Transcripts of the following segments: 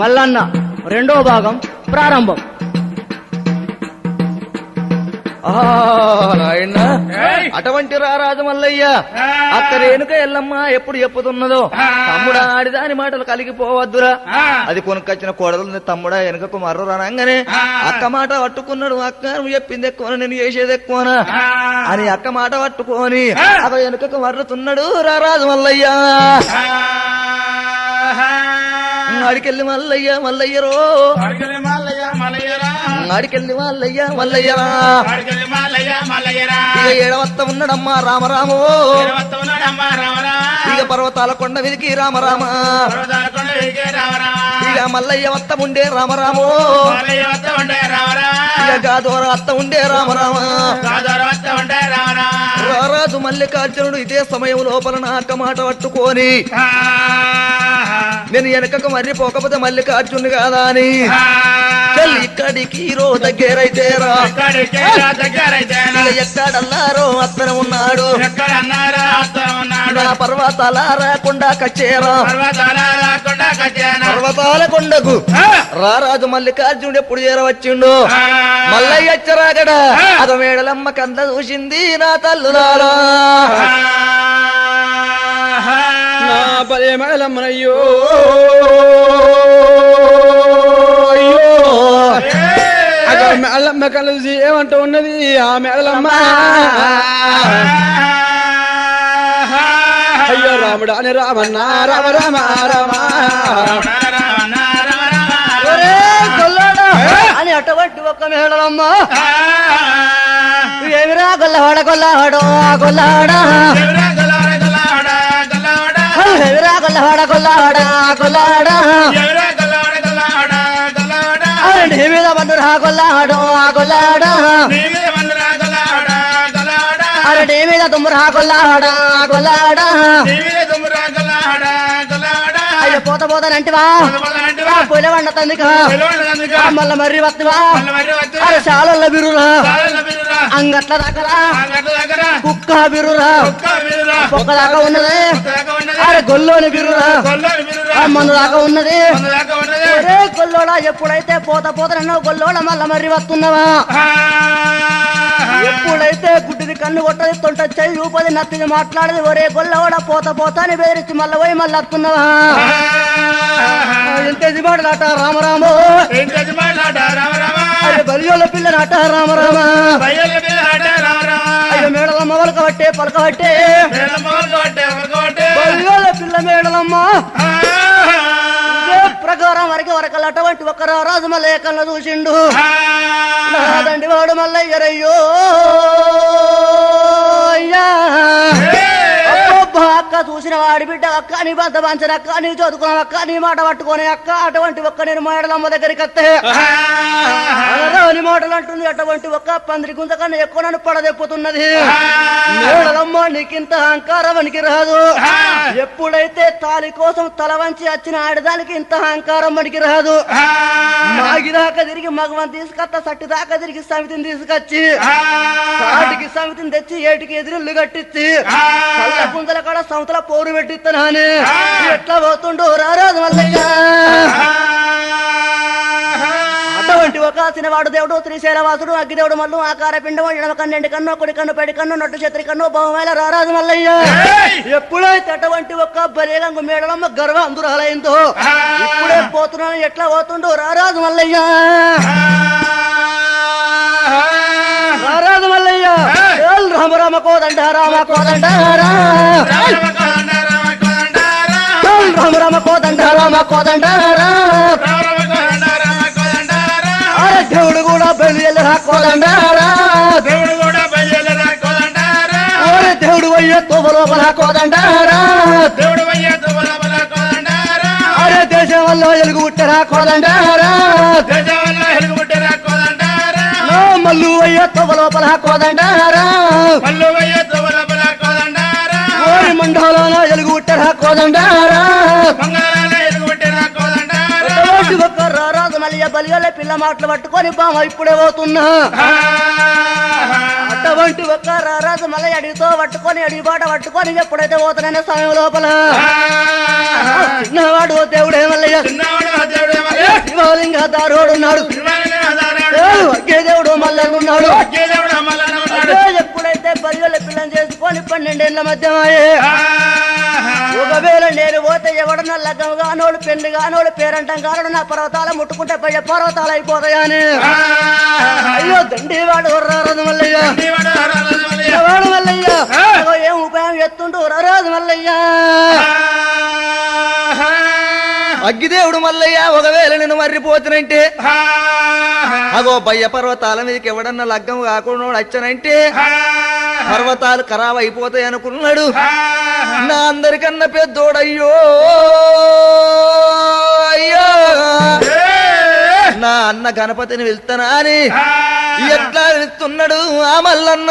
మల్లన్న రెండో భాగం ప్రారంభం. నాయన అటువంటి రారాజు మల్లయ్య అక్క రేణుక ఎల్లమ్మ ఎప్పుడు చెప్పుతున్నదో తమ్ముడా ఆడిదాని మాటలు కలిగిపోవద్దురా, అది కొనుకొచ్చిన కోడలు తమ్ముడా వెనుకకు మర్రు రానంగానే అక్క మాట పట్టుకున్నాడు. అక్క నువ్వు చెప్పింది ఎక్కువ నేను చేసేది ఎక్కువనా అని అక్క మాట పట్టుకొని అక్కడ వెనుకకు మర్రుతున్నాడు రారాజు మల్లయ్య. అడికెళ్ళి మల్లయ్య మల్లయ్యరో అడికెళ్ళి మల్లయ్య మల్లయ్యరా ఇక ఏడవత్త ఉన్నాడమ్మా రామరామో, ఇక పర్వతాల కొండ విదికి రామరామ, ఇక మల్లయ్య వత్త ఉండే రామరామో, ఇక గాదోర అత్త ఉండే రామరామ. రారాజు మల్లికార్జునుడు ఇదే సమయం లోపల నా అక్క మాట పట్టుకొని నేను వెనకకు మర్రి పోకపోతే మల్లికార్జునుడు కాదా అని ఇక్కడికి రో దగ్గరైతేరా ఎక్కడల్లారో అత్తన ఉన్నాడు నా పర్వతాల రాకుండా కచ్చేరా పర్వతాల కొండకు రారాజు మల్లికార్జునుడు ఎప్పుడు చేరవచ్చిండు మల్లయ్య వచ్చరాగడ అద మేడలమ్మ కంద చూసింది నా తల్లులారా. నా పదే మేడలమ్మనయ్యో మేడలమ్మ కలిసి ఏమంటూ ఉన్నది ఆ మేడలమ్మ, అయ్యో రాముడా అని రామన్నా రామ రామ రామ అని అటువంటి ఒక్క మేడలమ్మ ఏమిరా గొల్లవాడ గొల్లవాడో గొల్లాడా ఏమిరా గొల్లవాడ గొల్లవాడ గొల్లాడా నీ మీద బండురా గొల్లాడో గొల్లాడా అరే నీ మీద దుమ్మురా గొల్లాడా గొల్లాడా అయ్యో పోత పోతానంటివా పొలవండ తందికా మళ్ళా మర్రి వత్తివా అరే శాలల్ల బిరురా అంగట్ల దగ్గర కుక్క బిరురా పొక్క దాకా ఉన్నది అరే గొల్లోని బిరురా మందు దాకా ఉన్నది. ఒరే గొల్లోడా ఎప్పుడైతే పోత పోతానన్నావు గొల్లోడ మళ్ళా మర్రి వస్తున్నావా, ఎప్పుడైతే గుడ్డిది కన్ను కొట్టది తొంట చెయ్యి రూపది నత్తిది మాట్లాడేది ఒరే గొల్లవాడ పోత పోతాని బెదిరించి మళ్ళీ పోయి మళ్ళీ వస్తున్నావా ఎంతది మాటలాట రామరామో అయ్యో బలియోళ్ళ పిల్లనాట రామరామ అయ్యో మేడలమ్మ పలకబట్టే బలియోళ్ళ పిల్ల మేడలమ్మ ప్రకారం వరకు అటువంటి ఒక్క రాజు మల్లయ్య చూసిండు దండి వాడు మల్లయ్యరయ్యో అక్క చూసిన వాడి బిడ్డ అక్క నీ బంత పంచని అక్క నీ చదువుకున్నావు అక్క నీ మాట పట్టుకొని అక్క అటువంటి ఒక్క నేను మేడలమ్మ దగ్గరికి వస్తే మాటలు అంటుంది అటువంటి ఒక్క పందిరి గుంత కన్నా ఎక్కువ నన్ను పడదెప్పుతున్నది మేడలమ్మ నీకింత అహంకారం రాదు, ఎప్పుడైతే తాలి కోసం తల వంచి వచ్చిన ఆడదానికి ఇంత అహంకారం మనకి రాదు. మాగిదాకా తిరిగి మగవని తీసుకొస్తా సట్టి దాకా తిరిగి సమితిని తీసుకొచ్చి సాటికి సమితిని తెచ్చి ఏటికి ఎదురుళ్ళు కట్టించి కళ్ళ గుంతల కాడ సంతల పోరు పెట్టిస్తానని ఎట్లా పోతుండో రారాజు మల్లయ్య. అటువంటి ఒక సినవాడు దేవుడు శ్రీశైలవాసుడు అగ్గిదేవుడు మల్లు ఆకార పిండము ఎడమ కన్నెండి కన్ను కుడి కన్ను పెడి కన్ను నొట్టు చెత్రి కన్ను బహుమేల రారాజు మల్లయ్య. ఎప్పుడైతే అటువంటి ఒక్క బరేగంగు మేడలమ్మ గర్వ అందురాలైందో ఇప్పుడే పోతున్నాను ఎట్లా పోతుండో రారాజు మల్లయ్య. రారాజు మల్లయ్య రామ రామ కోదండ రామ కోదండ రామ రామ కోదండ రామ కోదండ అరే దేవుడు కూడా బయలుదేరా కోదండారా అరే దేవుడు అయ్యే తోబలోపల కోదండారా అరే దేశం వల్ల ఎలుగు పుట్టరా కోదండారా మల్లు అయ్యే తోబలోపల కోదండారా ఓరి మండలోన ఎలుగు పుట్టరా కోదండారా ఒక్క రారాజు మల్లయ్య బలిగల పిల్ల మాటలు పట్టుకొని బామ ఇప్పుడే పోతున్నా అటువంటి ఒక్క రారాజు మల్లయ్య అడిగితో పట్టుకొని అడిగి బాట పట్టుకొని ఎప్పుడైతే పోతాననే సమయం లోపల చిన్నవాడు దేవుడే మల్లయ్య దేవదారోడున్నాడు దేవుడు మల్లన్నాడు ఎప్పుడైతే 10 ఏళ్ళ పిల్లని చేసుకొని 12 ఏళ్ళ మధ్యమాయే ఒకవేళ నేను పోతే ఎవడన్నా లగ్గం కానోడు పెళ్లి కానోడు పేరంటం కానోడు నా పర్వతాలు ముట్టుకుంటే పయ్య పర్వతాలు అయిపోతాయని అయ్యో దండి వాడు రారాజు మల్లయ్య వాడు మల్లయ్య ఏం ఉపాయం ఎత్తుంటూ రారాజు మల్లయ్య అగ్గిదేవుడు మల్లయ్య ఒకవేళ నేను మర్రిపోతునంటే అగో బయ్య పర్వతాల మీదకి ఎవడన్నా లగ్గం కాకుండా వచ్చానంటే పర్వతాలు ఖరాబ్ అయిపోతాయి అనుకున్నాడు నా అందరికన్నా పెద్దోడయ్యో అయ్యో నా అన్న గణపతిని వెళ్తానా అని ఎట్లా వెళ్తున్నాడు ఆ మల్లన్న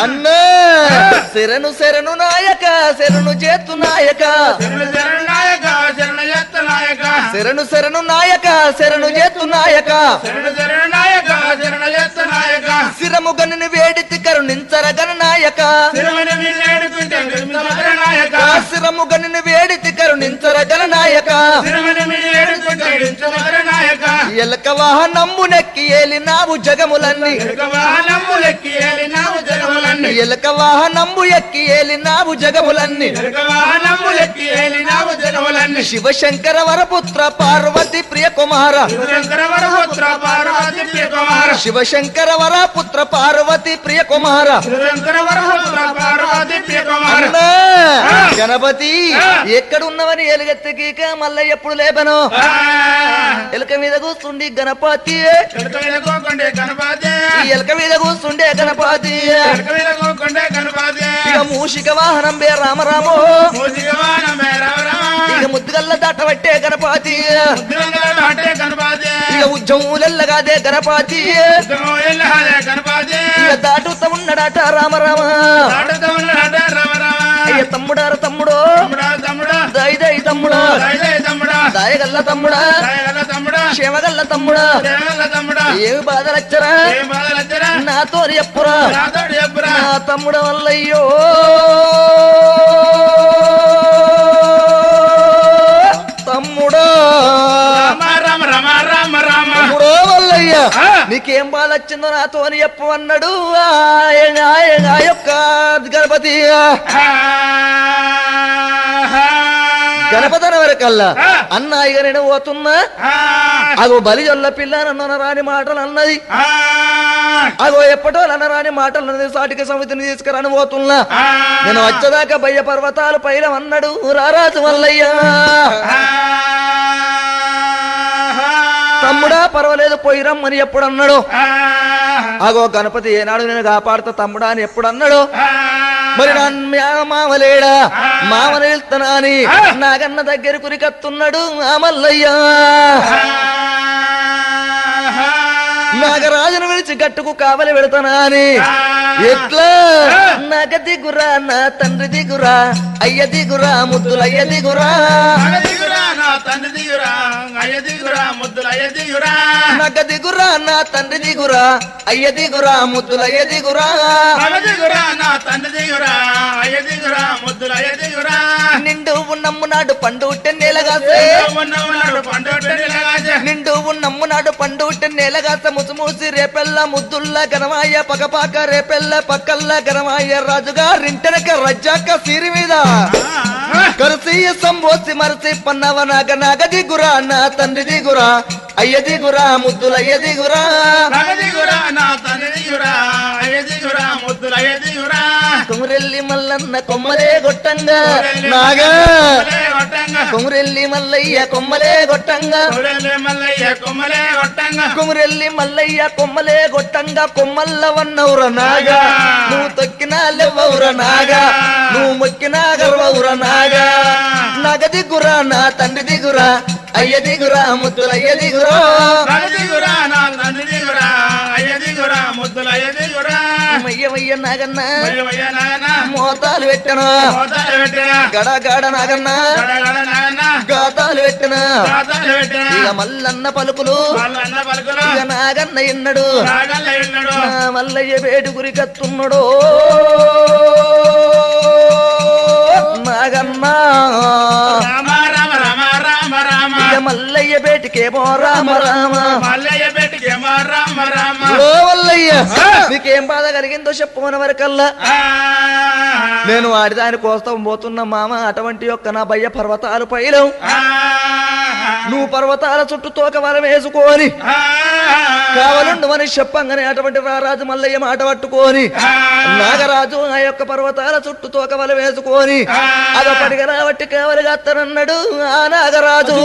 అన్న శరణు శరణు నాయక శరణు చేతు నాయక శరణు శరణు నాయక శరణు చేతు నాయక శిరము గనుని వేడితి కరుణించర గణనాయక శిరము గనుని వేడితి కరుణించర గణనాయక ఎలక వాహనమ్ము నెక్కి ఏలినావు జగములన్నీ ఎలక వాహనంబు ఎక్కి ఏలినావు జగములన్నీ శివశంకర వరపుత్ర పార్వతి ప్రియ కుమార శివశంకర వరపుత్ర పార్వతి ప్రియ కుమార గణపతి ఎక్కడున్నవని ఎలుగెత్తిక మళ్ళీ ఎప్పుడు లేపను ఎలుక మీద కూర్చుండి గణపతి ఎలుక మీద కూర్చుండే గణపతి ఇక మూషిక వాహనం బే రామరామో ఇక ముద్దుగల్ల దాటబట్టే గణపతి ఇక ఉద్యములెల్లగాదే గణపతి ఇక దాటుతా ఉన్నాడట రామరామ అయ్య తమ్ముడార తమ్ముడు దయ తమ్ముడా దాయగల్ల తమ్ముడా క్షేమగల్ల తమ్ముడా ఏమి బాధలచ్చరా నాతో ఎప్పురా నా తమ్ముడ వల్లయ్యో తమ్ముడా తమ్ముడో వల్లయ్య నీకేం బాధొచ్చిందో నాతోని చెప్పు అన్నాడు ఆ యొక్క గణపతి గణపతన వరకల్లా అన్న ఇక నేను పోతున్నా అగో బలిజొల్ల పిల్లనన్న రాని మాటలు అన్నది అగో ఎప్పటో అనరాని మాటలు అన్నది సాటిక సమితిని తీసుకురాని పోతున్నా నేను వచ్చేదాకా బయ్య పర్వతాలు పైన అన్నాడు రారాజు మల్లయ్య తమ్ముడా పర్వాలేదు పోయిరమ్మని ఎప్పుడు అన్నాడు అగో గణపతి ఏనాడు నేను కాపాడుతా తమ్ముడా అని ఎప్పుడు అన్నాడు మరి మామలేడా మామని వెళ్తానా అని నాగన్న దగ్గర కురికత్తున్నాడు ఆ మల్లయ్య నాగరాజును విడిచి గట్టుకు కావలి పెడతానా అని ఎట్లా నాగ దిగురా నా తండ్రి దిగురా అయ్య దిగురా ముద్దులయ్య దిగురా నగ దిగురా నా తండ్రి దిగురా అయ్య దిగురా ముద్దులయ్య దిగురా నిండు ఉన్నమ్ము నాడు పండు నెలగాసే నిండు ఉన్నమ్ము నాడు పండు నెలగాస ముసుమూసి రేపెల్ల ముద్దుల్ల గనమాయ పకపాక రేపెల్ల పక్కల్ల గనమాయ రాజుగారింటనక రజ్జాక సిరి మీద కరుసీయ సంబోసి మరసి పన్నవ నాగ నాగ దిగురా నా తండ్రి దిగురా అయ్య దిగురా ముద్దులయ్య దిగురా కొమురెల్లి మల్లన్న కొమ్మలే గొట్టంగా నాగా కొమురెల్లి మల్లయ్య కొమ్మలే గొట్టంగా కొమురెల్లి మల్లయ్య కొమ్మలే గొట్టంగా కొమ్మల్ల వన్నౌర నాగా నువ్వు తొక్కినా లెవ్వౌర నాగా నువ్వు మొక్కినా గర్వౌర నాగా నాగ దిగురా నా తండ్రి దిగురా అయ్య దిగురా ముద్దులయ్య దిగురా మయ్య నాగన్న మోతాలు పెట్టను గడ గడ నాగన్న గాతాలు పెట్టను ఇక మల్లన్న పలుకులు ఇక నాగన్న ఇన్నడు మల్లయ్య వేడు గురి కత్తున్నాడు నాగన్న బెట్టికేమో రామ రామ మల్లయ్య బెట్టికేమో రామ రామ ఓ వల్లయ్య నీకేం బాధ కలిగిందో చెప్పమని వరకల్లా నేను ఆడిదాని కోసం పోతున్న మామ అటువంటి యొక్క నా భయ్య పర్వతాలు పైలం నువ్వు పర్వతాల చుట్టూ తోక వరం వేసుకొని కావాలండు అని చెప్పంగానే అటువంటి రారాజు మల్లయ్య మాట పట్టుకొని నాగరాజు ఆ యొక్క పర్వతాల చుట్టూ తోక వలం వేసుకొని అదొకటిగా రాబట్టి కావలిగా అత్తనన్నాడు ఆ నాగరాజు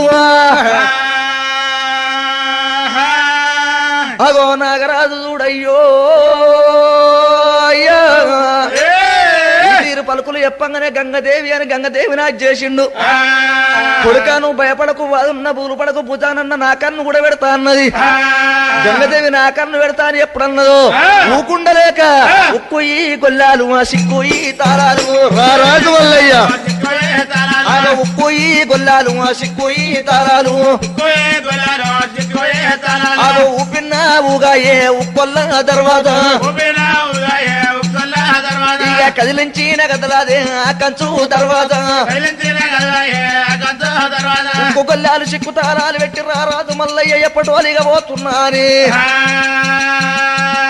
అగో నాగరాజు చూడయ్యో అయ్యా తీరు పలుకులు చెప్పంగానే గంగదేవి అని గంగదేవి నాకు చేసిండు కొడుకా నువ్వు భయపడకు వాదున్న బూలు పడకు భుజానన్న నా కన్ను కూడా పెడతా అన్నది గంగదేవి నా కన్ను పెడతా అని ఎప్పుడన్నదో ఊకుండలేక ఉక్కుయి గొల్లాలు సిక్కుయి తాళాలు రారాజు వల్లయ్య ఉక్కుయి గొల్లాలు సిక్కుయి తాళాలు అదో ఊపిన్న ఊగాయే ఉప్పొల్ల దర్వాజా ఇక కదిలించిన కదలాదే ఆ కంచు దర్వాజా గొల్లాలు సిక్కు తాళాలు పెట్టి రారాజు మల్లయ్య ఎప్పటోలిగా పోతున్నాని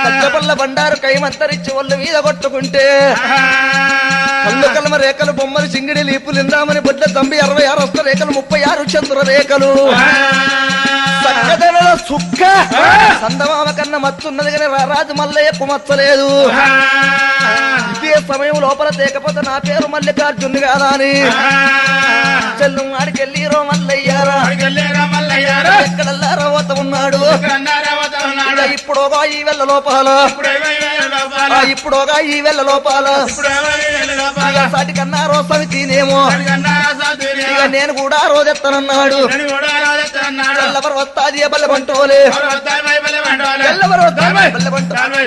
కచ్చపల్ల బండారు కైమంతరిచ్చి ఒళ్ళు మీద కొట్టుకుంటే కళ్ళు కలమ రేఖలు బొమ్మలు సింగిడి లీపులు ఇందామని బొడ్ల తంబి 66 వస్త రేఖలు 36 చంద్ర రేఖలు చక్కదనల సుక్క సందమామ కన్నా మత్తున్నది కానీ రారాజు మల్లయ్యకు మచ్చలేదు ఇదే సమయం లోపల తేకపోతే నా పేరు మల్లికార్జుని కాదా అని చెల్లు ఆడికెళ్ళిరో మల్లయ్యారా ఎక్కడల్లా రవత ఉన్నాడు ఇప్పుడోగా ఈ వెళ్ళ లోపాల ఇప్పుడోగా ఈ వెళ్ళ లోపాల సాటి కన్నా రోజు తినేమో ఇక నేను కూడా రోజెత్తనన్నాడు ఎల్లవరు వస్తాది బల్ల పంటోలే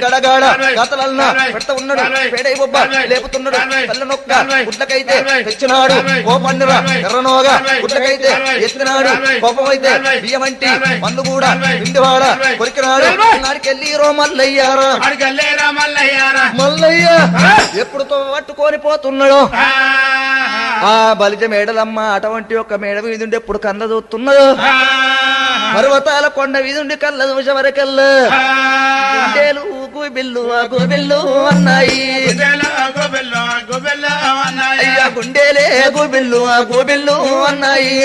గడగాడ గతలన్నా పెడతా ఉన్నాడు పేడై బొబ్బ లేపుతున్నాడు తల్ల నొక్క గుడ్లకైతే తెచ్చినాడు ఓ పండుర ఎర్రనోగా గుడ్లకైతే ఎత్తినాడు కోపమైతే బియ్యమంటి మందు కూడా పిండివాడ కొరికినాడు నాడికెళ్ళి రో మల్లయ్యారా మల్లయ్య ఎప్పుడు పట్టుకొని పోతున్నాడు ఆ బలిజ మేడలమ్మ అటువంటి ఒక మేడ వీధుండి ఎప్పుడు కళ్ళ చూస్తున్నాడు పర్వతాల కొండ వీధుండి కళ్ళ చూసే వరకల్లా గుండెలు గుబిల్లు గుబిల్లు అన్నాయి అయ్యా గుండెలే గుబిల్లు గుబిల్లు అన్నాయి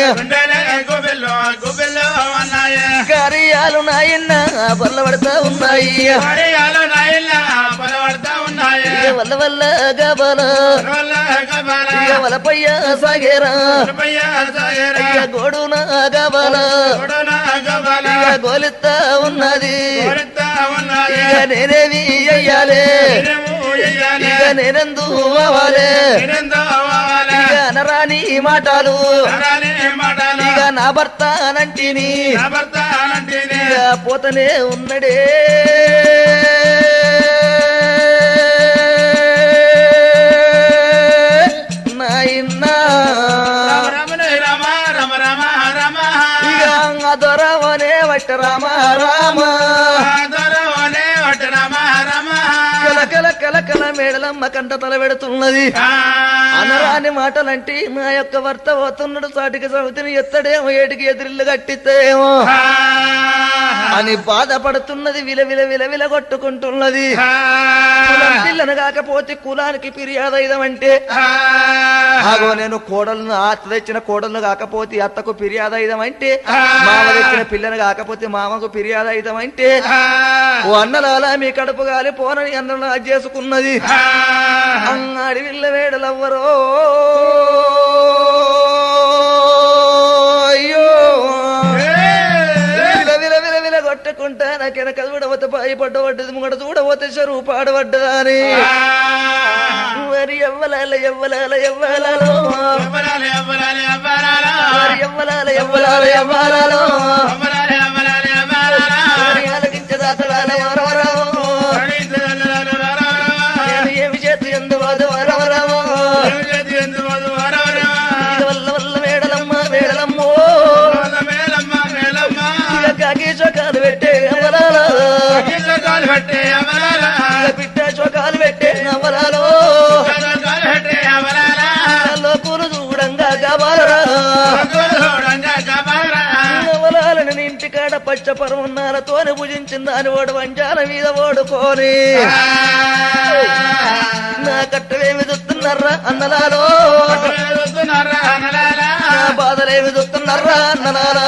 కార్యాలు నాయన్న బల్ల పడతా ఉన్నాయి వల్ల వల్ల గబల వలపయ్య సాగేరా గోడు నా గబల గోలిస్తా ఉన్నది ఇక నేనేమి అయ్యాలే ఇక నేనెందు అవ్వాలే ఇక అనరాని మాటలు ఇక నా భర్త అనంటిని ఇక పోతనే ఉన్నడే దొరవనే వట్ట రామ రామ కల కల కల మేడలమ్మ కంట తల పెడుతున్నది అనరాని మాటలంటే నా యొక్క భర్త పోతున్నాడు సాటికి సమితిని ఎత్తడేమో ఏటికి ఎదిరిల్లు కట్టిస్తేమో అని బాధపడుతున్నది విల విల విల కొట్టుకుంటున్నది పిల్లను కాకపోతే కులానికి ఫిర్యాదైదమంటే ఆగో నేను కోడలను అత్త తెచ్చిన కోడలను కాకపోతే అత్తకు ఫిర్యాదైదమంటే మామ తెచ్చిన పిల్లను కాకపోతే మామకు ఫిర్యాదైదమంటే ఓ అన్నలాలా మీ కడుపు గాలి పోనని అన్నలా చేసుకున్నది అన్నాడి విల్ల వేడలవ్వరో అయ్యో కొట్టుకుంటా నాకెనక చూడవతే భయపడ్డబడ్డది ముంగట చూడవతే చెరువు పాడబడ్డదాని మరి ఎవ్వలాల ఎవ్వలాల ఎవ్వలాలో ఎవ్వలాల ఎవ్వలాల ఎవ్వలాలో ఆలకించదాతలాల వరవరో ఏమి చేతి ఎందు వరవరవో వల్ల వల్ల వేడలమ్మ వేడలమ్మో చోకాలు పెట్టే అవలాలో పిట్ట చోకాలు పెట్టే అవలాలో లోకులు చూడంగా గబాలరా అవలాలని పచ్చ పరమన్నాలతోని భుజించిందాని ఓడు వంజాల మీద ఓడుకోని నా కట్టవేమి చూస్తున్నారా అన్నలాలో నా బాధలేమి చూస్తున్నారా అన్నలాలా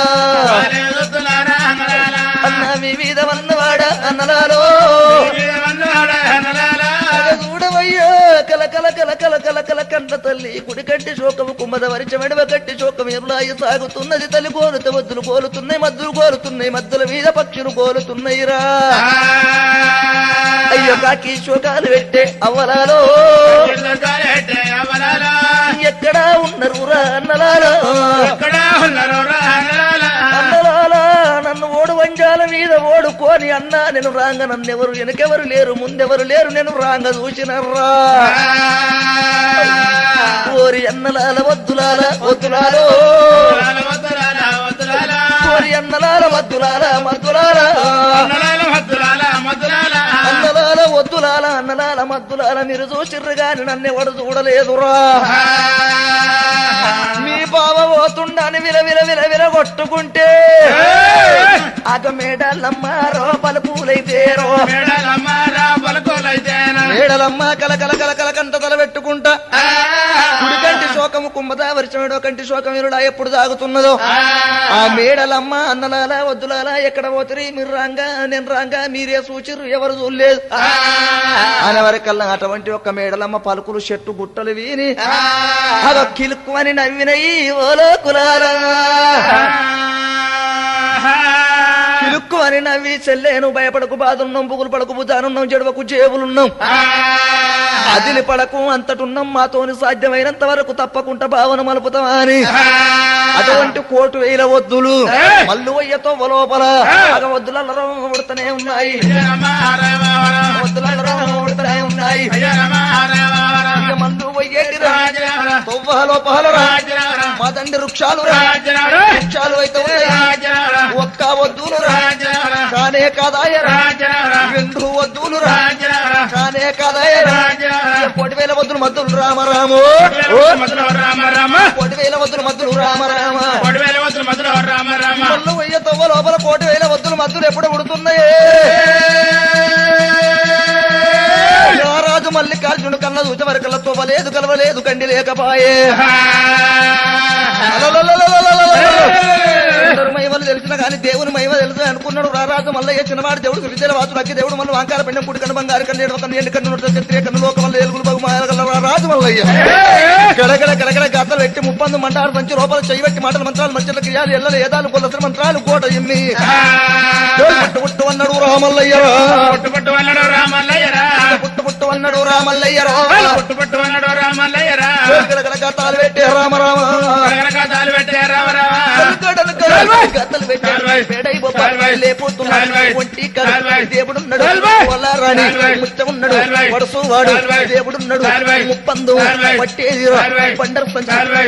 అన్న మీ మీద వన్నవాడ అన్నలాలో చూడవయ్యో కల కల కల కల కల కల కంట తల్లి కుడి కంటి శోకము కుమ్మద వరిచ మెడవ కట్టి శోకము ఎరులాయి సాగుతున్నది తల్లి కోలుత వద్దులు కోలుతున్నాయి మద్దులు కోలుతున్నాయి మద్దుల మీద పక్షులు కోలుతున్నాయి రా అయ్యో కాకి శోకాలు పెట్టే అవ్వలాలో ఎక్కడా ఉన్నారు రా అన్నలాలో అన్నలాలా నన్ను ఓడు వంజాల మీద ఓడుకోని అన్నా నేను రాంగ నన్నెవరు వెనకెవరు లేరు ముందెవరు లేరు నేను రాంగ చూసినర్రా ఓరి అన్నలాల వద్దులాల వద్దులాలో ఓరి అన్నలాల వద్దులాల మద్దులాల అన్నలాల వద్దులాల అన్నలాల మద్దులాల మీరు చూసిర్రు గాని నన్నెవడు చూడలేదురా మీ బావ పోతుండని విల విల విల విల కొట్టుకుంటే అగ మేడలమ్మారో పలుపులైతేరో మేడలమ్మ కల కల కల కల కంట తల పెట్టుకుంటా కుడికంటి శోకము కుంభదా వరిచమేడో కంటి శోకం ఇరుడా ఎప్పుడు సాగుతున్నదో ఆ మేడలమ్మ అన్నలాల వద్దులాల ఎక్కడ పోతురి మీరు రాంగా నేను రాంగా మీరే సూచిర్రు ఎవరు చూడలేదు అనవరకల్లా అటువంటి ఒక్క మేడలమ్మ పలుకులు చెట్టు గుట్టలు వీని అదో కిలుక్కు అని నవ్వినయి ఓలో కులారా కిలుక్కు అని నవ్వి చెల్లేను భయపడకు బాధలున్నాం బుగులు పడకు భుజానున్నాం జడవకు జేబులున్నాం అదిలి పడకు అంతటున్నాం మాతోని సాధ్యమైనంత వరకు తప్పకుండా భావన మలుపుతామా అని అటువంటి 1,000 వద్దులు మల్లు వయ్యతో లోపల వద్దులలో ఉడతనే ఉన్నాయి వద్దులలో ఉడతనే ఉన్నాయి మల్లు వయ్యేటి లోపల మా తండ్రి వృక్షాలు వృక్షాలు అయితే ఒక్క వద్దులు కానే కాదాయ 2 వద్దులు కానే కాదాయ 1,000 వద్దులు మద్దులు రామరాము 1,000 వద్దులు మద్దులు రామరామ మల్లు వయ్యతో లోపల 1,000 వద్దులు మద్దులు ఎప్పుడు ఉడుతున్నాయి రాజు మల్లికార్జును కళ్ళ చూచ వరకల్లా తోవలేదు కలవలేదు కండి లేకపాయే మహిమలు తెలిసిన కానీ దేవుని మహిమ తెలుసు అనుకున్నాడు రారాజు మల్లయ్య చిన్నవాడు దేవుడు విద్యల వాసు నక్కి దేవుడు మళ్ళీ వంకాల పెండం పుడి కన్ను బంగారు కన్ను ఒక ఎండు కన్ను క్షత్రియ కన్ను లోక వల్ల ఏలుగులు బహుమాగల రాజు మల్లయ్య గడగడ గడగడ గద్దలు పెట్టి 30 మంటారు మంచి రూపాయలు చేయబెట్టి మాటలు మంత్రాలు మంచి క్రియాలు ఎల్లలు ఏదాలు కొలసలు మంత్రాలు కోట ఎన్ని పుట్టు అన్నాడు రామల్లయ్య పుట్టు అన్నాడు రామల్లయ్యరా గతాలు పెట్టే రామరామ గతలు పెట్టే లేపోతున్నాడు ఒంటి దేవుడున్నాడు రాణి ముచ్చమున్నాడు వడసు వాడు దేవుడున్నాడు ముప్పందు పట్టేది పండర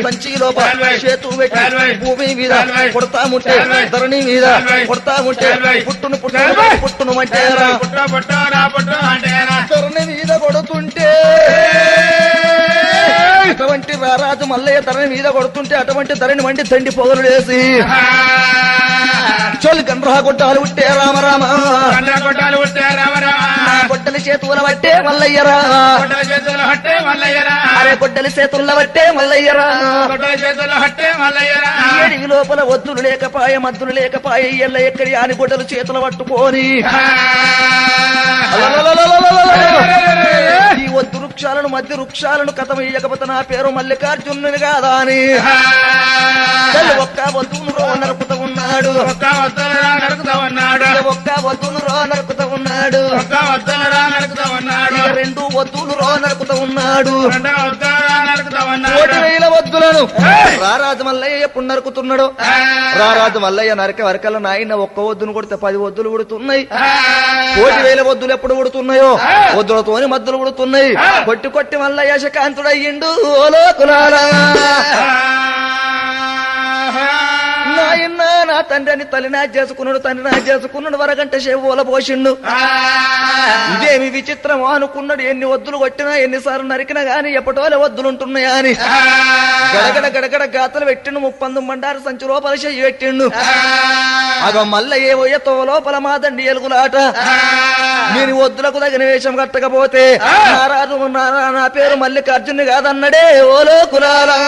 పంచి లోపల చేతు పెట్టి భూమి మీద కొడతా ముట్టే ధరణి మీద కొడతా ముట్టే పుట్టును పుట్టును మంటేరా ధరణి మీద కొడుతుంటే అటువంటి రారాజు మల్లయ్య ధరణి మీద కొడుతుంటే అటువంటి ధరణి వంటి తండి పొగలు వేసి చోలు గండ్రా కొట్టాలు ఉట్టే రామరామ గొడ్డలి చేతుల పట్టే మల్లయ్యరా అరే గొడ్డలి చేతుల పట్టే మల్లయ్యరా ఏడివి లోపల వద్దులు లేకపాయ మద్దులు లేకపాయ ఎల్ల ఎక్కడి అని గొడ్డలు చేతులు పట్టుకొని ఈ వద్దు వృక్షాలను మధ్య వృక్షాలను కథమయ్యకపోతే నా పేరు మల్లికార్జునుని కాదా అని ఒక్క వద్దును రో నరుకుతా ఉన్నాడు ఒక్క వద్దును రో నరుకుతా ఉన్నాడు 2 వద్దులు రో నరుకుతా ఉన్నాడు 1,000 వద్దులను రారాజు మల్లయ్య ఎప్పుడు నరుకుతున్నాడు రారాజు మల్లయ్య నరక వరకల నాయన ఒక్క వద్దును కొడితే 10 వద్దులు ఉడుతున్నాయి 1,000 వద్దులు ఎప్పుడు ఉడుతున్నాయో వద్దులతోని మద్దులు ఉడుతున్నాయి కొట్టి కొట్టి మల్లయ్య శకాంతుడయ్యిండు ఓలో కులారా నాయన నా తండ్రి అని తల్లి నా చేసుకున్నాడు, తండ్రి నా చేసుకున్నాడు, వరగంట చెవుల పోసిండు. ఇదేమి విచిత్రమో అనుకున్నాడు. ఎన్ని వద్దులు కొట్టినా ఎన్నిసార్లు నరికినా గాని ఎప్పటోలే వద్దులుంటున్నాయా అని గడగడ గడగడ గాతలు పెట్టిండు. 30 బండారు సంచి లోపల చెయ్యి పెట్టిండు. అగ మల్ల ఏవో ఎత్తో లోపల మాదండి ఎలుగులాట. నేను వద్దులకు తగిన వేషం కట్టకపోతే నారాజు నా పేరు మల్లికార్జుని కాదన్నడే ఓ లోకులారా.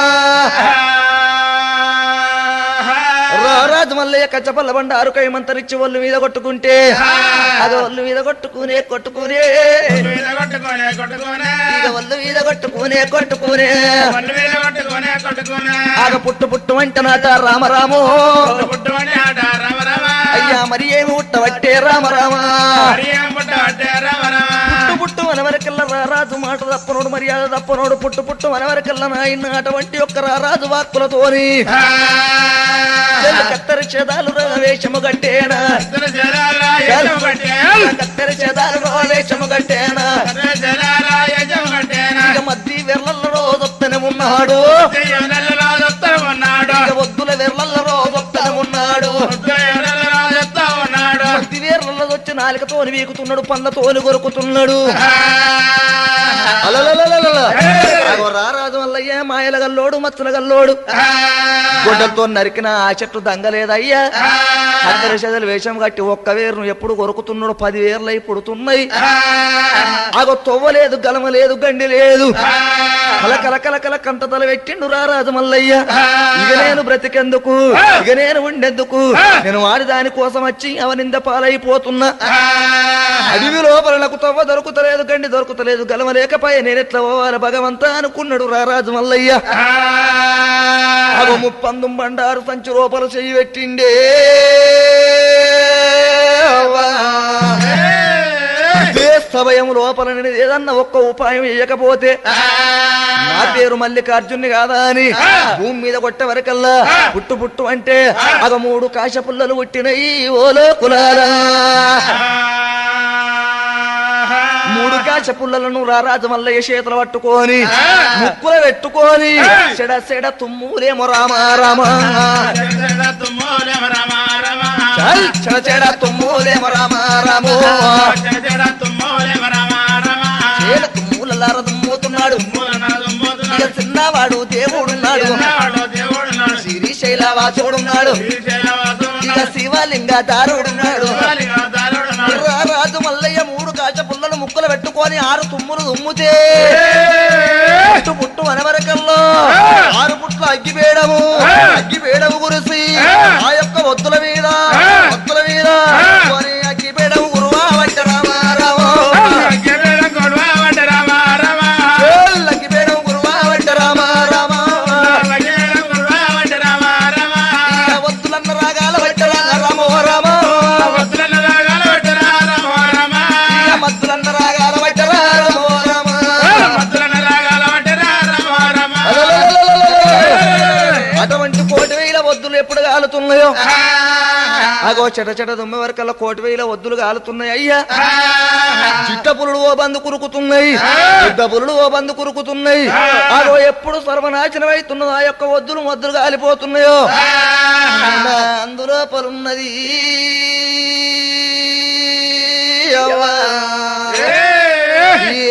రారాజు మల్లయ్య కచ్చపల్ల బండారు కైమంతరిచ్చి ఒళ్ళు మీద కొట్టుకుంటే అది ఒళ్ళు మీద కొట్టుకునే కొట్టుకునే ఇక ఒళ్ళు మీద కొట్టుకునే ఆగ పుట్టు పుట్టు అంటనాట రామరామో అయ్యా మరి ఏమి ఉట్టబట్టే రామరామా పుట్టు పుట్టు మనవరకల్లా రారాజు మాట తప్పనోడు మర్యాద తప్పనోడు పుట్టు పుట్టు మనవరకల్లా నాయన అటువంటి ఒక్క రారాజు వాక్కులతోని కత్తరి చేదాలు వేషము గట్టేనా కత్తరి చేదాలు వేషము గట్టేనా ఇక మధ్య వెర్లల్లో రోజొత్తనే ఉన్నాడు, వద్దుల వెర్లల్లో రోజొత్తనే ఉన్నాడు. మధ్య వేర్లలో వచ్చి నాలుకతోని వీకుతున్నాడు, పండ్లతోని కొరుకుతున్నాడు. రారాజు మల్లయ్య మాయల గల్లోడు మచ్చల గల్లోడు గొడ్డలతో నరికిన ఆ చెట్టు దంగలేదయ్యా. అందరి చెదలు వేషం కట్టి ఒక్క వేరును ఎప్పుడు కొరుకుతున్నాడు, 10 వేర్లై పుడుతున్నాయి. ఆగో తొవ్వలేదు, గలమ లేదు, గండి లేదు. కలకల కలకల కంటతల పెట్టిండు రారాజు మల్లయ్య. ఇక నేను బ్రతికెందుకు, ఇక నేను ఉండేందుకు, నేను వాడి దాని కోసం వచ్చి అవనింద పాలైపోతున్నా. అడవి లోపల నాకు తవ్వ దొరుకుతలేదు, గండి దొరుకుతలేదు, గలమ లేకపోయే నేనెట్లా పోవాలి భగవంతా అనుకున్నాడు రారాజు మల్లయ్య. అగో 30 బండారు సంచి లోపల చెయ్యి పెట్టిండే. సమయం లోపల నేను ఏదన్నా ఒక్క ఉపాయం వేయకపోతే నా పేరు మల్లికార్జుని కాదా అని భూమి మీద కొట్టే వరకల్లా పుట్టు పుట్టు అంటే అగ 3 కాశ పుల్లలు పుట్టినయి ఓ లోకులారా. 3 కాశ పుల్లలను రారాజు మల్లయ్య చేతులు పట్టుకొని ముక్కుల పెట్టుకొని చెడ చెడ తుమ్ములేమో రామా రామా చెడ చెడ తుమ్ములేమో రామా రామో తుమ్ములార తుమ్ముతున్నాడు. ఇక చిన్నవాడు దేవుడున్నాడు, శ్రీశైలవాసుడున్నాడు, ఇక శివలింగ దారుడున్నాడు. రారాజు మల్లయ్య 3 కాశ పుల్లలు ముక్కలు పెట్టుకొని 6 తుమ్ములు తుమ్ముతే పుట్టు పుట్టు అనవరకల్లో 6 పుట్ల అగ్గిపేడము కురిసి ఆ యొక్క ఒత్తుల మీద అగ్గిపేడము గురువా వంట రామారామో అగ్గిపేడము గురువా వంట రామారామా ఒత్తులన్న రాగాల వంట రామో రామో మద్దులన్న రాగాల వంట రామో రామా అటువంటి 1,000 వద్దులు ఎప్పుడు కాలుతున్నాయో అగో చెట చెట దుమ్మె వరకల్లా 1,000 వద్దులు కాలుతున్నాయి అయ్యా. చిట్ట పులుడు ఓ బందు కురుకుతున్నాయి, పెద్ద పులుడు ఓ బందు కురుకుతున్నాయి. అగో ఎప్పుడు సర్వనాశనం అవుతున్నదో ఆ యొక్క వద్దులు కాలిపోతున్నాయో అందులో పలున్నది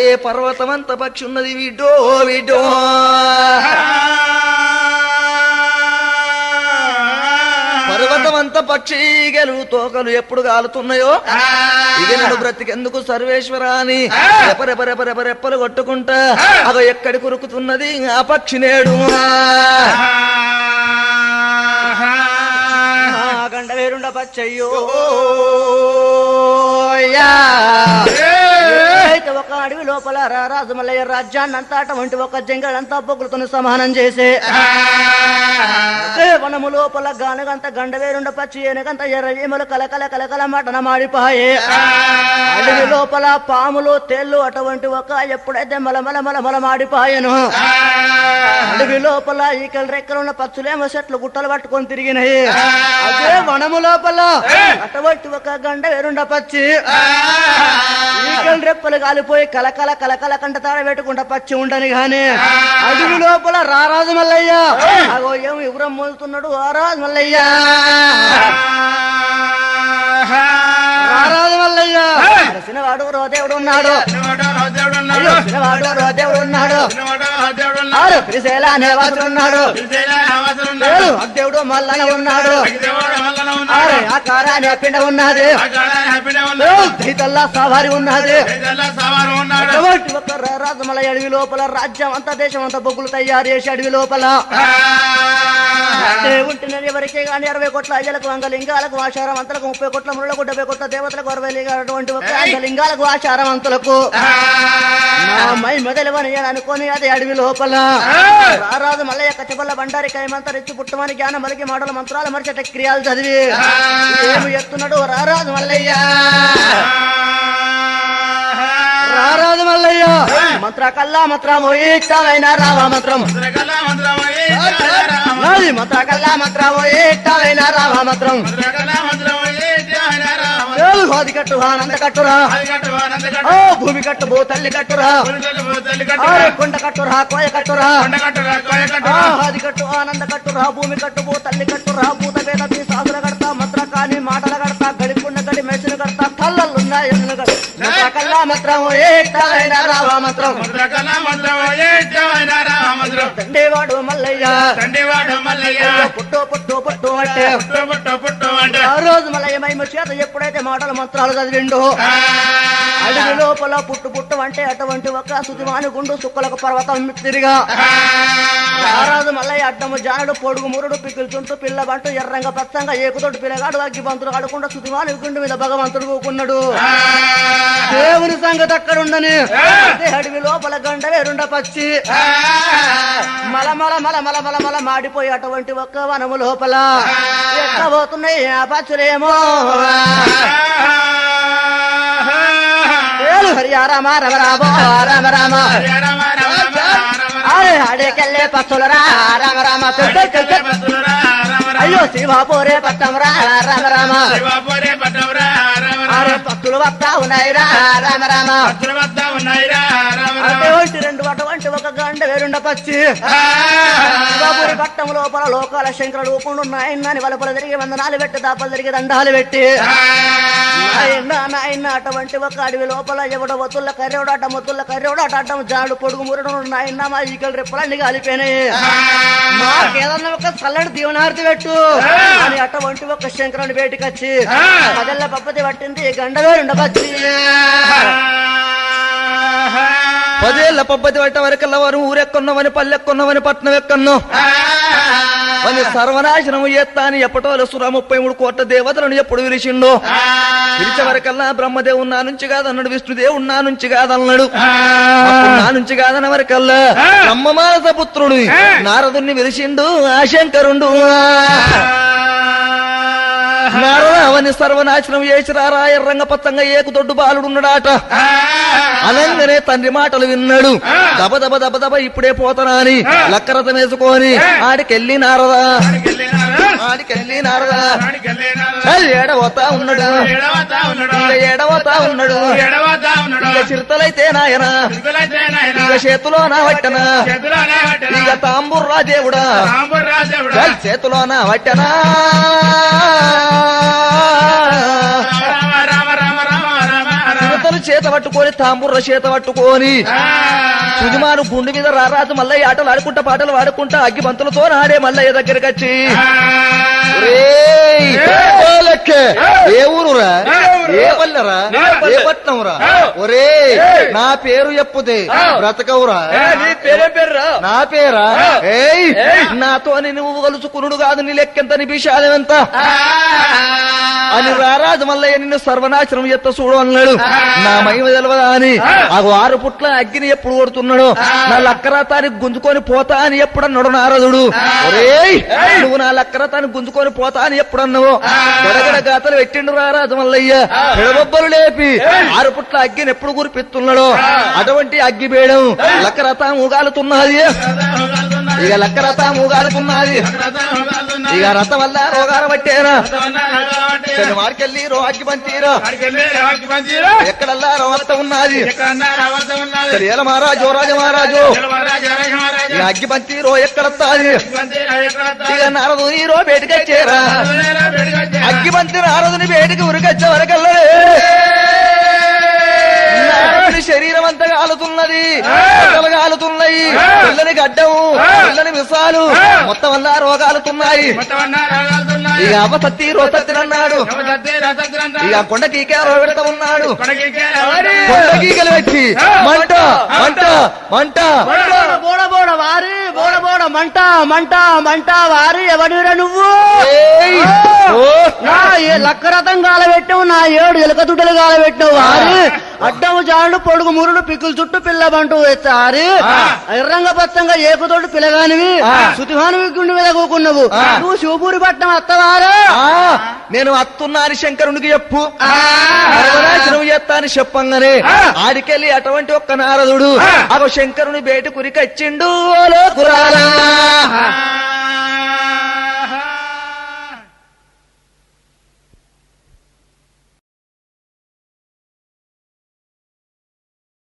ఏ పర్వతమంత పక్షి ఉన్నది వీడో వీడో పర్వతమంత పక్షి తోకలు ఎప్పుడు కాలుతున్నాయో ఇక నేను బ్రతికెందుకు సర్వేశ్వరా అని రెపరెపరెపరెపరెప్పలు కొట్టుకుంటా అదో ఎక్కడి కురుకుతున్నది ఆ పక్షి నేడు. గండ వేరుండ పచ్చయ్యో అయితే ఒక అడవి లోపల రారాజు మల్లయ్య రాజ్యాన్ని అంతా అటువంటి ఒక జంగలంతా పొగులుతో సమానం చేసే వనము లోపల గానగంత గండ వేరుండ పచ్చి ఏనగంత ఎర్రమలు కలకల కలకల మటన మాడిపాయే. అడవి లోపల పాములు తేళ్లు అటువంటి ఒక ఎప్పుడైతే మలమల మలమల మాడిపాయను. అడవి లోపల ఈకలు రెక్కలున్న పచ్చులేమో చెట్లు గుట్టలు పట్టుకొని తిరిగినాయి. అదే వనము లోపల అటువంటి ఒక గండ వేరుండ పచ్చి ఈకలు రెప్పలు కాలిపోయి కలకల కలకల కలకల కంట తాడ పెట్టుకుంటా పచ్చి ఉండని గాని అడవి లోపల రారాజు మల్లయ్య అగో ఏమి ఎవరం మోలుతున్నాడు ఆ రాజు మల్లయ్య రారాజు మల్లయ్య సినవాడు రోదేవుడు ఉన్నాడు సినవాడు రోదేవుడు ఉన్నాడు శ్రీశైల అనేవాసుడున్నాడు అగ్దేవుడు మల్లన ఉన్నాడు ఆకార అనే పిండ ఉన్నది దైతల్లా సవారి ఉన్నది ఒక రాజమల అడవి లోపల రాజ్యం అంతా దేశం అంతా బొగ్గులు తయారు చేసి అడవి లోపల ఉంటున్నది ఎవరికే గాని 60 కోట్ల అయ్యలకు వంగలింగాలకు ఆచారవంతులకు 30 కోట్ల ముళ్ళకు 70 కోట్ల దేవతలకు 60 ఒక లింగాలకు ఆచారవంతులకు మై మొదలవని అనుకోని అది అడవి లోపల రారాజు మల్లయ్య కచ్చబల్ల బండారి కైమంత రెచ్చి పుట్టమని జ్ఞానం మలికి మాటల మంత్రాలు మరిచేట క్రియాలు చదివి ఏమి ఎత్తున్నాడు రారాజు మల్లయ్య రారాజు మల్లయ్య మంత్ర కల్లా మంత్రము ఇష్టమైన రామ మంత్రం మంత్ర కల్లా మంత్రము ఇష్టమైన రామ మంత్రం అది కట్టు ఆనంద కట్టురా భూమి కట్టు భూ తల్లి కట్టురా కొండ కట్టురా కోయ కట్టురా అది కట్టు ఆనంద కట్టురా భూమి కట్టు భూ తల్లి కట్టురా భూత వేద సాధుల కడతా మంత్ర కాని మాటల కడతా గడిపున్న గడి మెసులు కడతా కళ్ళలున్నాయి కల్లా మంత్రము ఏటైన రామ మంత్రం దండేవాడు మల్లయ్య పుట్టు పుట్టు పుట్టు అంటే ఆ రోజు మల్లయ్య మైమ చేత ఎప్పుడైతే మాటల మంత్రాలు చదివిండు అడవి లోపల పుట్టు పుట్టు అంటే అటువంటి ఒక సుతిమాని గుండు సుక్కలకు పర్వతం తిరిగా రారాజు మల్లయ్య అడ్డము జానుడు పొడుగు మురుడు పిక్కులుచుంటూ పిల్ల బంటు ఎర్రంగా పచ్చంగా ఏకుతోటి పిల్లగాడు అగ్గి బంతులు ఆడకుండా సుతిమాని గుండు మీద భగవంతుడు కూకున్నాడు దేవుని సంగతి అక్కడ ఉండని అడవి లోపల గండ వేరుండ పచ్చి మల మల మల మల మల మల మాడిపోయి అటువంటి ఒక్క వనము లోపల ఎక్కబోతున్నాయి ఆ పచ్చులేమో హరియా రామ రమ రామో రామ రామ అడేకెళ్ళే పచ్చులు రా రామ రామ అయ్యో శివాపూరే పట్టం రా రామ రామ పత్తులు వస్తా ఉన్నాయి రా రామ రామ అటువంటి రెండు అటువంటి ఒక గంట వేరుండ పచ్చి శివాపూరి పట్టం లోపల లోకాల శంకరుడు ఊపుండున్నాయని వలపల తిరిగి వందనాలు పెట్టి దాపలు తిరిగి దండాలు పెట్టి నాయన అటువంటి ఒక అడవి లోపల ఎవడ వతుల్ల కర్రెవడాట మొత్తుల్ల కర్రెవడాట అడ్డం జాడు పొడుగు మురడు నాయన మా ఈకలు రెప్పలన్నీ కాలిపోయినాయి మాకేదన్నా ఒక చల్లడి దీవనార్తి పెట్టు అని అటువంటి ఒక శంకరుని బయటికి వచ్చి పదెల్ల పప్పతి పట్టింది గండ వేరుండ పచ్చి 10 ఏళ్ల పబ్బతి పట్ట వరకల్లా వారు ఊరెక్కున్నామని పల్లెక్కున్నామని పట్నం ఎక్కన్నో అని సర్వనాశనము చేస్తా అని ఎప్పటోలు 33 కోట్ల దేవతలను ఎప్పుడు పిలిచిండో పిలిచే వరకల్లా బ్రహ్మదేవుడు నా నుంచి కాదన్నాడు విష్ణుదేవుడు నా నుంచి కాదన్నాడు నా నుంచి కాదన్న వరకల్లా బ్రహ్మమానస పుత్రుడు నారదుణ్ణి పిలిచిండు ఆ శంకరుండు అవన్నీ సర్వనాశనం చేసి రారా ఎర్రంగ పచ్చంగా ఏకుదొడ్డు బాలుడున్నాడాట అనంగానే తండ్రి మాటలు విన్నాడు దబ దబ దబ దబ ఇప్పుడే పోతానా అని లక్కరథం వేసుకొని ఆడికెళ్ళి నారదా ఏడవతా ఉన్నాడు ఏడవతా ఉన్నాడు ఇక చిరుతలైతే నాయన ఇక చేతిలో నా వట్టనా ఇక తాంబుర్రా దేవుడా చేతిలో నా వట్టనా చిరుతలు చేత పట్టుకొని తాంబుర్ర చేత పట్టుకొని సుజమాను గుండు మీద రారాజు మల్లయ్య ఆటలు ఆడుకుంటా పాటలు పాడుకుంటా అగ్గి బంతులతో ఆడే మల్లయ్య దగ్గరికి వచ్చి ఏ ఊరురా ఏ పల్లెరా ఏ పట్నం రా ఒరే నా పేరు చెప్పుదే బ్రతకవురా నా పేరా ఏయ్ నాతో నువ్వు కలుసుకునుడు కాదు నీ లెక్కెంత నీ విషాదం ఎంత అని రారాజు మల్లయ్య నిన్ను సర్వనాశనం ఎత్త చూడు అన్నాడు నా మహిమ తెలవదా అని ఆ 6 పుట్ల అగ్గిని ఎప్పుడు కొడుతున్నాడు నా లక్కరతానికి గుంజుకొని పోతా అని ఎప్పుడు అన్నాడు నారదుడు ఒరేయ్ నువ్వు నా లక్కరతానికి గుంజుకొని పోతా అని ఎప్పుడు అన్నావు గడగడ గాతలు పెట్టిండు రారాజు మల్లయ్య ఎడబొబ్బలు లేపి 6 పుట్ల అగ్గిని ఎప్పుడు గురిపిస్తున్నాడు అటువంటి అగ్గి బేయడం లక్కరతం ఊగాలుతున్నది ఇక లక్క రథము కాలుతున్నది ఇక రథం వల్ల రోగాలు పట్టేరా మార్కెళ్ళి రోగి పంతీరా ఎక్కడల్లా రోవత్త ఉన్నది ఏల మహారాజు రాజ మహారాజు ఇక అగ్గి పంతి రో ఎక్కడొస్తాది ఇక నారదుని రో బయటకు వచ్చేరా అగ్గి పంతి నారదుని బయటకు ఉరికొచ్చే వరకల్లే శరీరం అంతా కాలుతున్నది కాలుతున్నాయి పిల్లని గడ్డము పిల్లని విషాలు మొత్తం వల్ల రోగాలుతున్నాయి ఇక అవసత్తి రోసత్తి అన్నాడు ఇక కొండకీకే పెడతా ఉన్నాడు కొండకీకలు వచ్చి మంట మంట మంట బోడ వారి బోడ మంట మంట మంట వారి ఎవడిరా నువ్వు లక్క రథం కాలబెట్టావు నా 7 ఎలుక తుట్టలు కాలబెట్టావు వారి అడ్డము జాడు పొడుగు మురుడు పిక్కులు చుట్టూ పిల్లబంటూ ఎత్తారి ఎర్రంగ పచ్చంగా ఏకుతోటి పిల్లగానివి శుతిహానివి గుండె మీద కూకున్నావు నువ్వు శివపూరి పట్నం అత్తవారా నేను అత్తున్నాని శంకరునికి చెప్పు నువ్వు చెప్తాను చెప్పంగానే ఆడికెళ్ళి అటువంటి ఒక్క నారదుడు అగో శంకరుని బయట కురికొచ్చిండు కురాలా